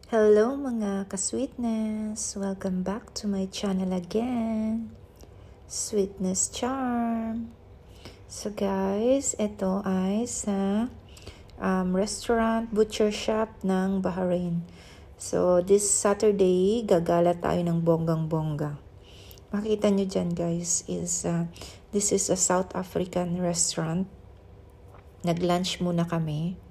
Hello mga ka-sweetness! Welcome back to my channel again, Sweetness Charm. So guys, ito ay sa restaurant, butcher shop ng Bahrain. So this Saturday, gagala tayo ng bonggang-bongga. Makita nyo dyan guys, this is a South African restaurant. Nag-lunch muna kami.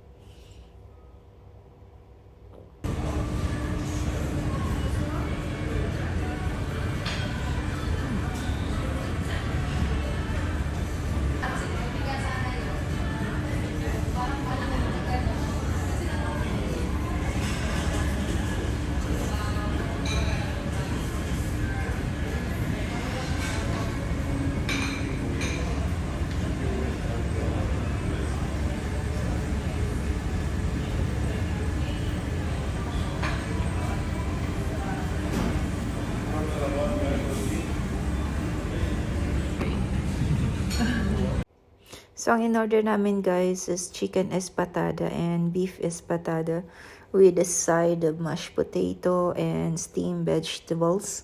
So, ang in-order namin guys is chicken espatada and beef espatada with a side of mashed potato and steamed vegetables.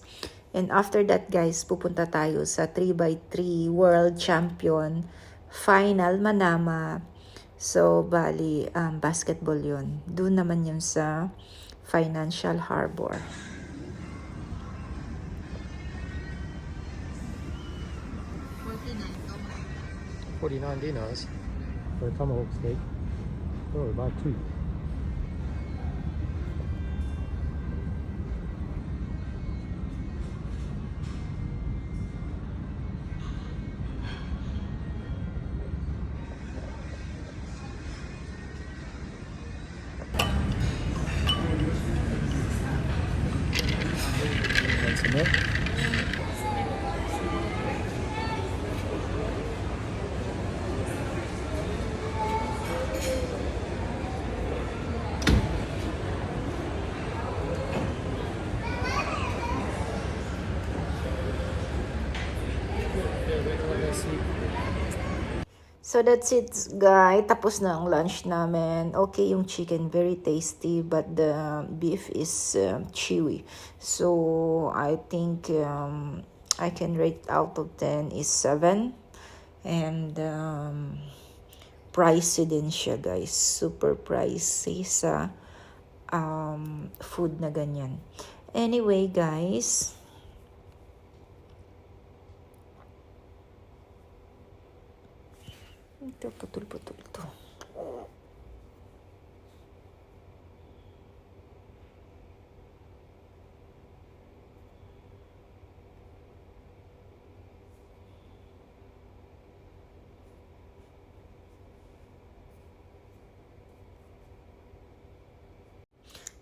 And after that guys, pupunta tayo sa 3x3 World Champion Final Manama. So, bali, basketball yun. Doon naman yun sa Financial Harbor. 49 dinars for a tomahawk steak. Oh, about two. Want some milk? So that's it guys, tapos na ang lunch namin. Okay yung chicken, very tasty, but the beef is chewy. So I think I can rate out of 10 is 7. And pricey din siya guys, super pricey sa food na ganyan. Anyway guys, ito putol-putol to.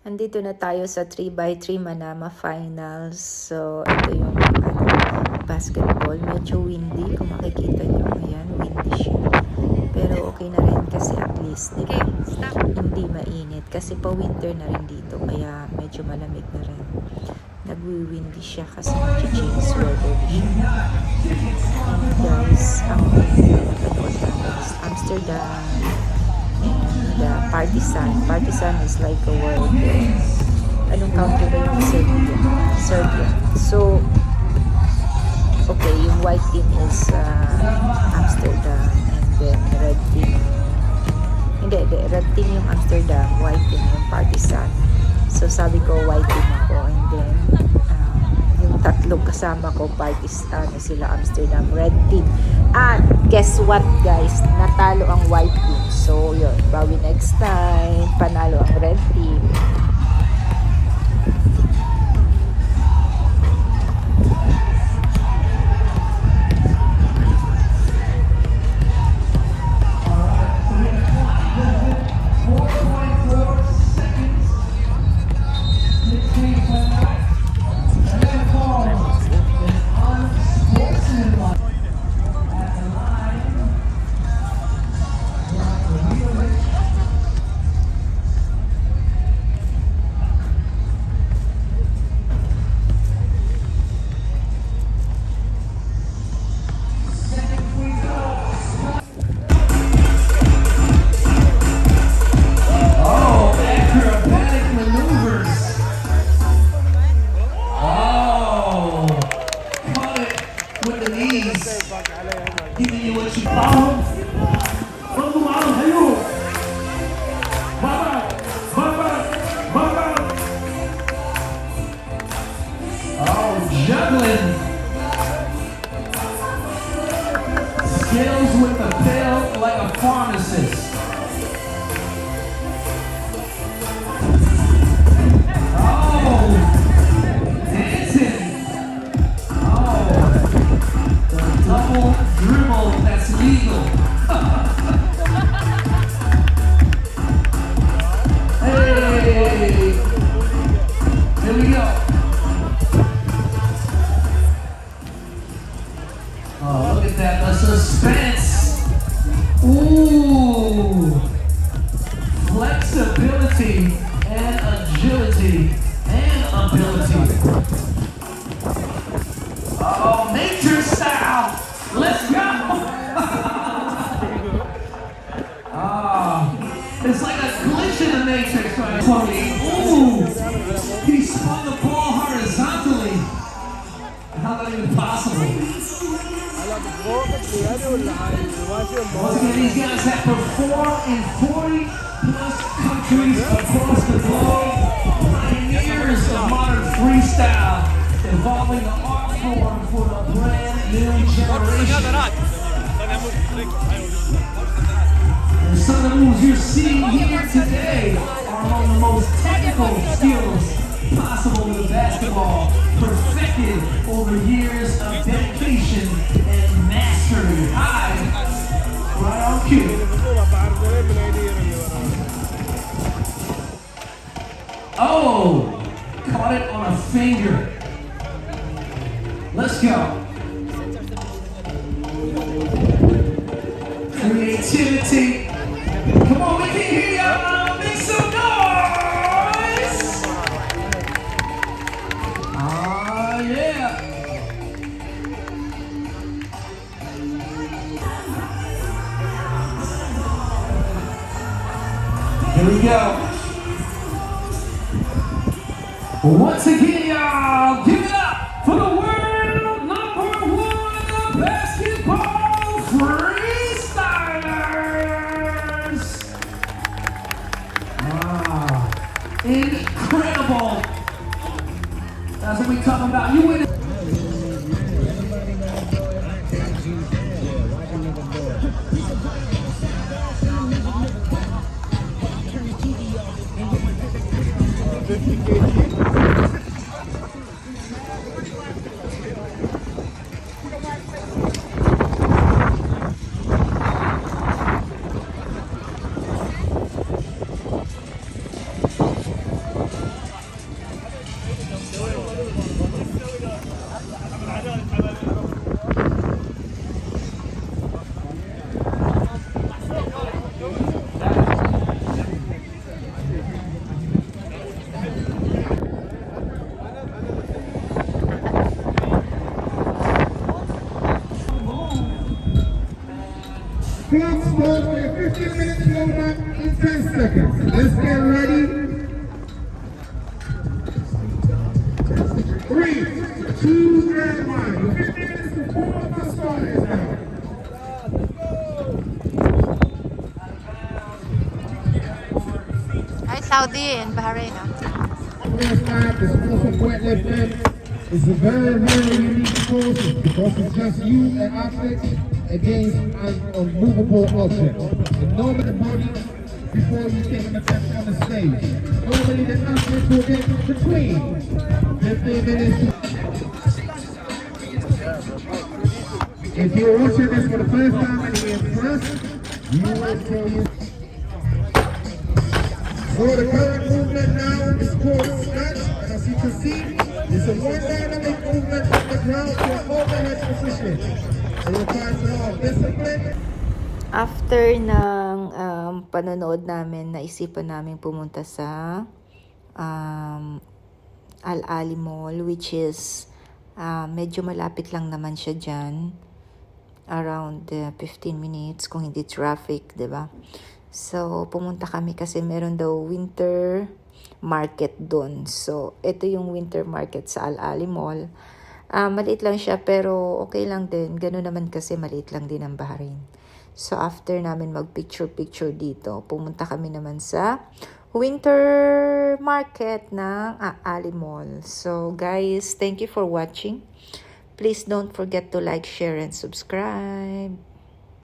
Andito na tayo sa 3x3 Manama Finals. So, ito yung basketball. Medyo windy. Kung makikita nyo, ayan, windy siya. Pero okay na rin kasi at least, di ba? Hindi mainit. Kasi pa-winter na rin dito. Kaya medyo malamig na rin. Nagwi-windy siya kasi mag-change weather siya. And guys, ang pinapanood namin is Amsterdam. And Partizan is like a word. Anong country ba yung Serbia. So, okay, yung white team is Amsterdam. And then red team. Hindi, red team yung Amsterdam. White team yung Partizan. So, sabi ko white team ako. And then, yung tatlong kasama ko, Partizan, sila Amsterdam, red team. At guess what guys, natalo ang white team. So yun, bawi next time, panalo ang red team. agility and ability. Oh, nature style. Let's go. It's like a glitch in the matrix, right? Ooh, he spun the ball horizontally. How that even possible? Once again, these guys have performed in 40 plus countries across the globe. Pioneers of modern freestyle, evolving the art form for the brand new generation. And some of the moves you're seeing here today are among the most technical skills possible with basketball, perfected over years of dedication and mastery. Right on cue. Oh, caught it on a finger. Let's go. Creativity. Come on, we can hear y'all. Make some noise. Ah, yeah. Here we go. Once again, y'all, give it up for the world #1 basketball freestylers. Incredible. That's what we talking about. You win it. Clock start for your 15-minute slowdown in 10 seconds. Let's get ready. 3, 2, and 1. Your 15 minutes to warm up the starters now. Hi, Saudi and Bahrain. First time, the sport of wet left hand is a very, very unique sport because it's just you and athletes against an unmovable object. The normal body before you take an attempt on the stage. Normally the athletes will get between 15 minutes. If you're watching this for the first time and you're impressed, you will tell you. So the current movement now is called snatch, and as you can see, it's a more dynamic movement from the ground to an overhead position. It requires a lot of discipline. After ng panonood namin, naisipan namin pumunta sa Al-Ali Mall, which is medyo malapit lang naman siya dyan. Around 15 minutes kung hindi traffic, diba? So, pumunta kami kasi meron daw winter market doon. So, ito yung winter market sa Al-Ali Mall. Maliit lang siya pero okay lang din. Ganun naman kasi maliit lang din ang Bahrain. So, after namin mag-picture-picture dito, pumunta kami naman sa winter market ng Al-Ali Mall. So, guys, thank you for watching. Please don't forget to like, share, and subscribe.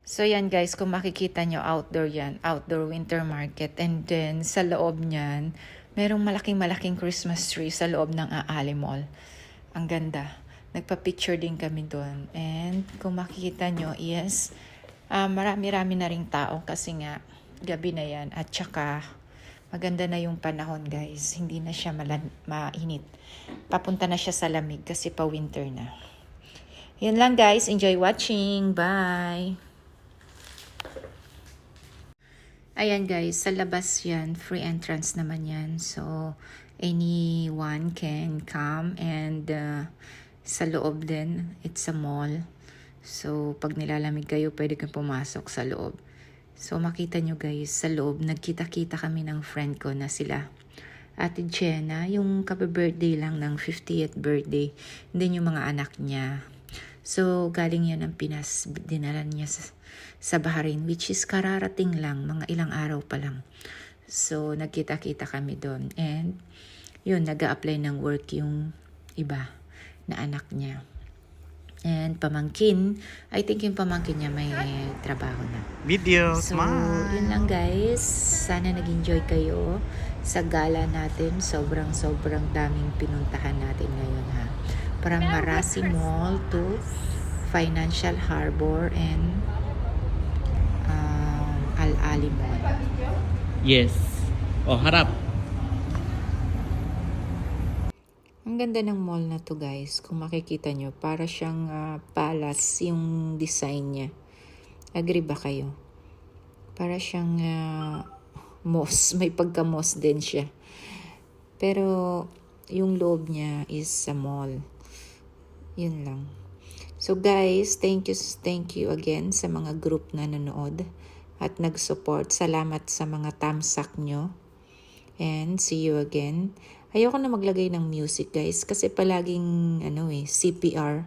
So yan guys, kung makikita nyo, outdoor yan, outdoor winter market. And then sa loob niyan, merong malaking Christmas tree sa loob ng Al-Ali Mall. Ang ganda. Nagpa-picture din kami doon. And kung makikita nyo, yes, marami-rami na ring tao kasi nga gabi na yan. At saka maganda na yung panahon guys. Hindi na siya mainit. Papunta na siya sa lamig kasi pa-winter na. Yun lang guys. Enjoy watching. Bye! Ayan guys, sa labas yan, free entrance naman yan. So, anyone can come and sa loob din, it's a mall. So, pag nilalamig kayo, pwede kayong pumasok sa loob. So, makita nyo guys, sa loob, nagkita-kita kami ng friend ko na sila Ate Jenna, yung kape-birthday lang ng 50th birthday. Hindi yung mga anak niya. So, galing yan ng Pinas. Dinala niya sa Bahrain, which is kararating lang, mga ilang araw pa lang. So, nagkita-kita kami doon. And, yun, nag-a-apply ng work yung iba na anak niya. And pamangkin, I think yung pamangkin niya may trabaho na. Video, So, smile. yun lang guys. Sana nag-enjoy kayo sa gala natin. Sobrang daming pinuntahan natin ngayon ha. From Marasi Mall to Financial Harbor and Al-Ali Mall. Yes. Oh, harap. Ang ganda ng mall na to guys. Kung makikita nyo, para siyang palace yung design niya. Agree ba kayo? Para siyang moss. May pagka-moss din siya. Pero yung loob niya is sa mall. Yun lang. So guys, thank you again sa mga group na nanood at nag-support. Salamat sa mga thumbs-up nyo. And see you again. Ayoko na maglagay ng music guys kasi palaging CPR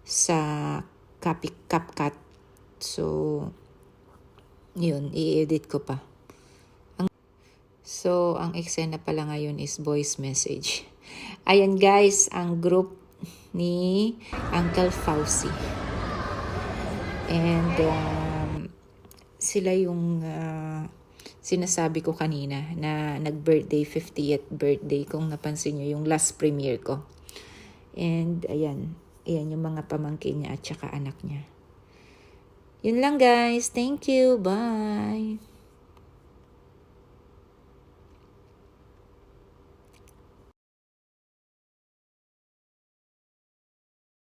sa CapCut. So yun, i-edit ko pa. So ang eksena pala ngayon is voice message. Ayan guys, ang group ni Uncle Fauci. And sila yung sinasabi ko kanina na nag-birthday, 50th birthday, kung napansin nyo yung last premiere ko. And ayan yung mga pamangkin niya at saka anak niya. Yun lang guys. Thank you. Bye.